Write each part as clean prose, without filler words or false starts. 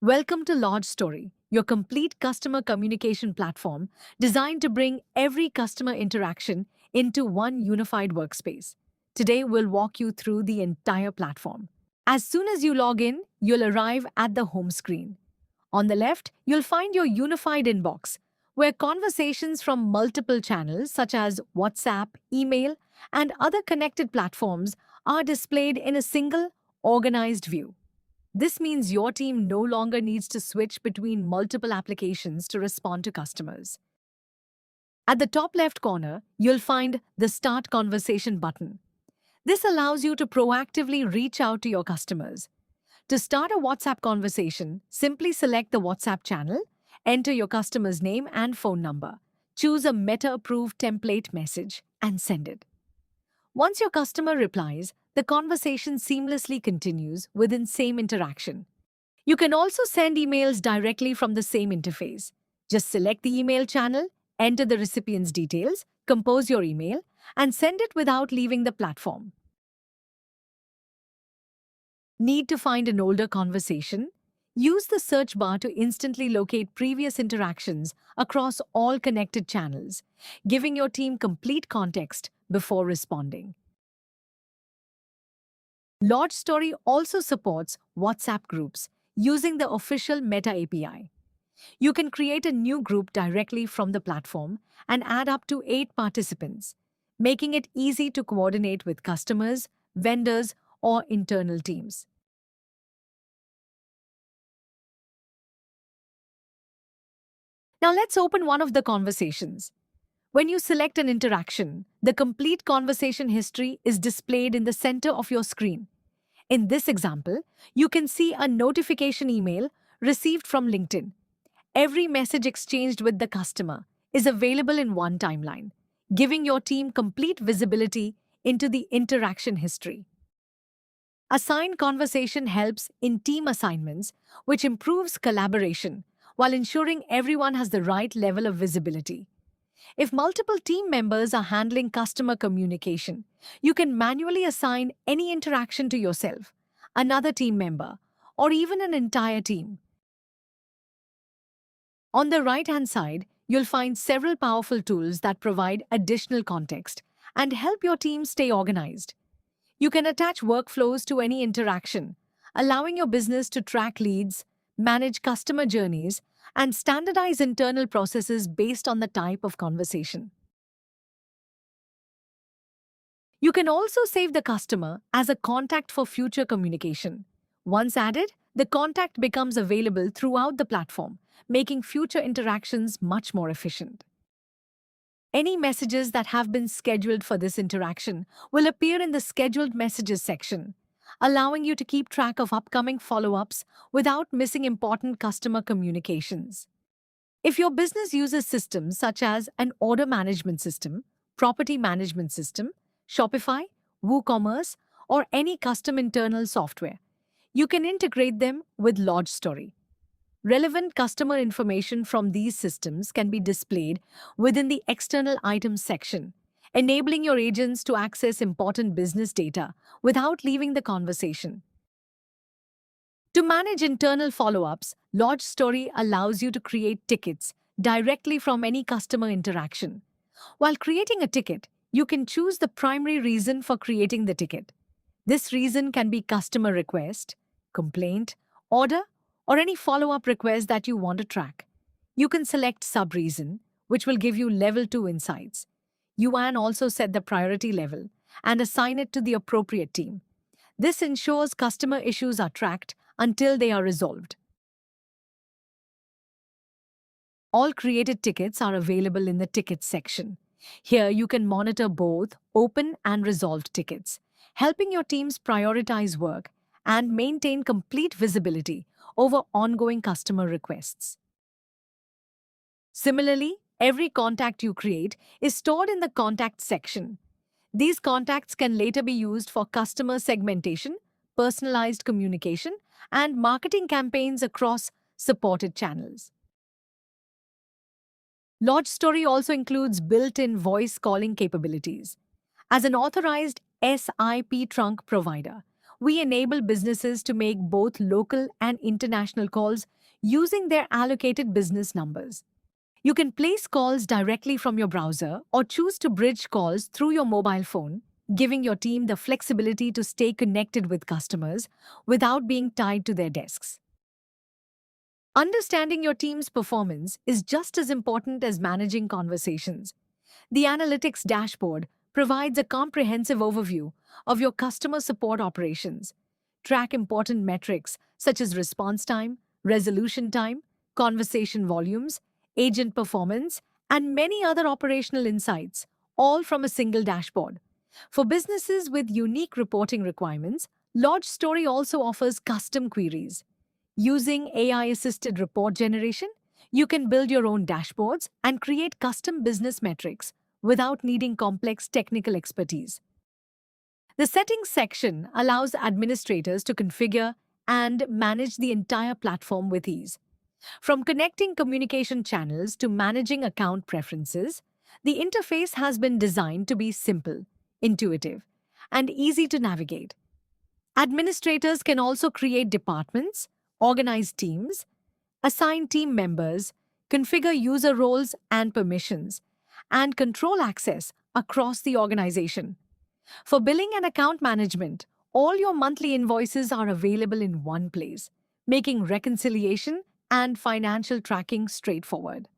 Welcome to Lodge Story, your complete customer communication platform designed to bring every customer interaction into one unified workspace. Today, we'll walk you through the entire platform. As soon as you log in, you'll arrive at the home screen. On the left, you'll find your unified inbox, where conversations from multiple channels such as WhatsApp, email, and other connected platforms are displayed in a single, organized view. This means your team no longer needs to switch between multiple applications to respond to customers. At the top left corner, you'll find the Start Conversation button. This allows you to proactively reach out to your customers. To start a WhatsApp conversation, simply select the WhatsApp channel, enter your customer's name and phone number, choose a Meta-approved template message, and send it. Once your customer replies, the conversation seamlessly continues within same interaction. You can also send emails directly from the same interface. Just select the email channel, enter the recipient's details, compose your email, and send it without leaving the platform. Need to find an older conversation? Use the search bar to instantly locate previous interactions across all connected channels, giving your team complete context before responding. Lodge Story also supports WhatsApp groups using the official Meta API. You can create a new group directly from the platform and add up to 8 participants, making it easy to coordinate with customers, vendors, or internal teams. Now let's open one of the conversations. When you select an interaction, the complete conversation history is displayed in the center of your screen. In this example, you can see a notification email received from LinkedIn. Every message exchanged with the customer is available in one timeline, giving your team complete visibility into the interaction history. Assigned conversation helps in team assignments, which improves collaboration while ensuring everyone has the right level of visibility. If multiple team members are handling customer communication, you can manually assign any interaction to yourself, another team member, or even an entire team. On the right-hand side, you'll find several powerful tools that provide additional context and help your team stay organized. You can attach workflows to any interaction, allowing your business to track leads, manage customer journeys, and standardize internal processes based on the type of conversation. You can also save the customer as a contact for future communication. Once added, the contact becomes available throughout the platform, making future interactions much more efficient. Any messages that have been scheduled for this interaction will appear in the Scheduled Messages section, allowing you to keep track of upcoming follow-ups without missing important customer communications. If your business uses systems such as an order management system, property management system, Shopify, WooCommerce, or any custom internal software, you can integrate them with Lodge Story. Relevant customer information from these systems can be displayed within the External Items section, enabling your agents to access important business data without leaving the conversation. To manage internal follow-ups, Lodge Story allows you to create tickets directly from any customer interaction. While creating a ticket, you can choose the primary reason for creating the ticket. This reason can be customer request, complaint, order, or any follow-up request that you want to track. You can select sub-reason, which will give you level 2 insights. You can also set the priority level and assign it to the appropriate team. This ensures customer issues are tracked until they are resolved. All created tickets are available in the Tickets section. Here you can monitor both open and resolved tickets, helping your teams prioritize work and maintain complete visibility over ongoing customer requests. Similarly, every contact you create is stored in the Contacts section. These contacts can later be used for customer segmentation, personalized communication, and marketing campaigns across supported channels. Lodge Story also includes built-in voice calling capabilities. As an authorized SIP trunk provider, We enable businesses to make both local and international calls using their allocated business numbers. You can place calls directly from your browser or choose to bridge calls through your mobile phone, giving your team the flexibility to stay connected with customers without being tied to their desks. Understanding your team's performance is just as important as managing conversations. The Analytics dashboard provides a comprehensive overview of your customer support operations. Track important metrics such as response time, resolution time, conversation volumes, agent performance, and many other operational insights, all from a single dashboard. For businesses with unique reporting requirements, Lodge Story also offers custom queries. Using AI assisted report generation, you can build your own dashboards and create custom business metrics without needing complex technical expertise. The settings section allows administrators to configure and manage the entire platform with ease. From connecting communication channels to managing account preferences, the interface has been designed to be simple, intuitive, and easy to navigate. Administrators can also create departments, organize teams, assign team members, configure user roles and permissions, and control access across the organization. For billing and account management, all your monthly invoices are available in one place, making reconciliation and financial tracking straightforward.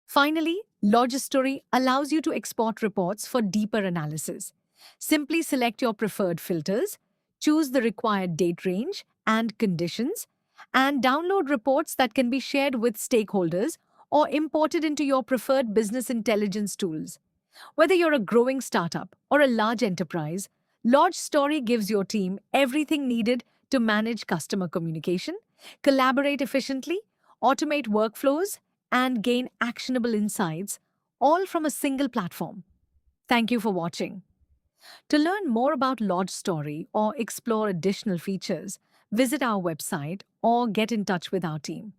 Finally, Logistory allows you to export reports for deeper analysis. Simply select your preferred filters, choose the required date range and conditions, and download reports that can be shared with stakeholders or imported into your preferred business intelligence tools. Whether you're a growing startup or a large enterprise, Lodge Story gives your team everything needed to manage customer communication, collaborate efficiently, automate workflows, and gain actionable insights, all from a single platform. Thank you for watching. To learn more about Lodge Story or explore additional features, visit our website or get in touch with our team.